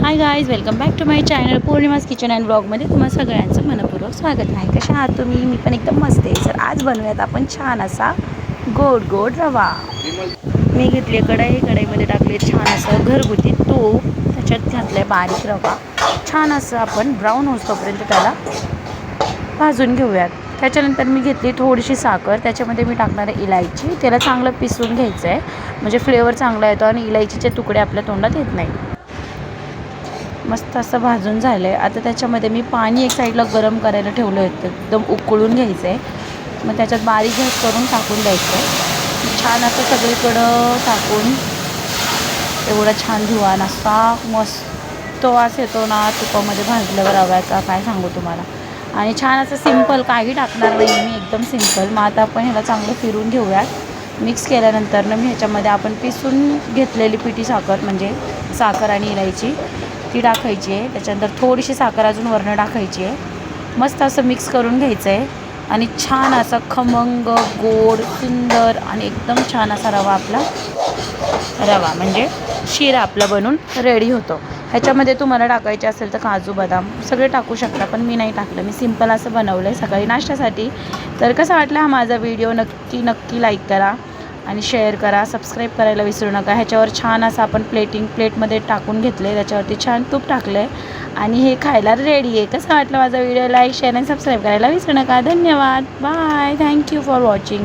High guys, welcome back to my channel Poornima's kitchen and ब्लॉगमध्ये तुम्हा सगळ्यांचं मनपूर्वक स्वागत आहे। कशा आहात तुम्ही? मी पण एकदम मस्त आहे। तर आज बनवूयात आपण छान असा गोड गोड रवा। मी घेतली कढई, कढईमध्ये टाकले छान असं घरगुती तूप, त्याच्यात घातले बारीक रवा। छान असं आपण ब्राऊन होईपर्यंत त्याला भाजून घेऊयात। त्याच्यानंतर मी घेतली थोडीशी साखर, त्याच्यामध्ये मी टाकणार आहे इलायची। त्याला चांगलं पिसून घ्यायचं आहे, म्हणजे फ्लेवर चांगला येतो आणि इलायचीचे तुकडे आपल्या तोंडात येत नाही। मस्त असं भाजून झालं आहे। आता त्याच्यामध्ये मी पाणी एक साईडला गरम करायला ठेवलं होतं, एकदम उकळून घ्यायचं आहे। मग त्याच्यात बारीक गॅस करून टाकून द्यायचं आहे। छान असं सगळीकडं टाकून एवढा छान धुवान असा मस्त वास येतो ना तुपामध्ये भाजल्यावर रव्याचा, काय सांगू तुम्हाला। आणि छान असं सिंपल, काही टाकणार नाही मी, एकदम सिंपल। मग आता आपण ह्याला चांगलं फिरून घेऊयात। मिक्स केल्यानंतर ना मी ह्याच्यामध्ये आपण पिसून घेतलेली पिठी साखर, म्हणजे साखर आणि इलायची ती टाकायची आहे। त्याच्यानंतर थोडीशी साखर अजून वरनं टाकायची आहे। मस्त असं मिक्स करून घ्यायचं आहे आणि छान असा खमंग, गोड, सुंदर आणि एकदम छान असा रवा म्हणजे शिरा आपला बनून रेडी होतो। ह्याच्यामध्ये तुम्हाला टाकायचे असेल तर काजू बदाम सगळे टाकू शकता, पण मी नाही टाकलं। मी सिंपल असं बनवलं आहे सकाळी नाश्त्यासाठी। तर कसा वाटला हा माझा व्हिडिओ? नक्की लाईक करा आणि शेअर करा, सबस्क्राईब करायला विसरू नका। ह्याच्यावर छान असं आपण प्लेटमध्ये टाकून घेतले, त्याच्यावरती छान तूप टाकलं आहे आणि हे खायला रेडी आहे। कसा वाटला माझा व्हिडिओ? लाईक, शेअर आणि सबस्क्राईब करायला विसरू नका। धन्यवाद, बाय, थँक्यू फॉर वॉचिंग।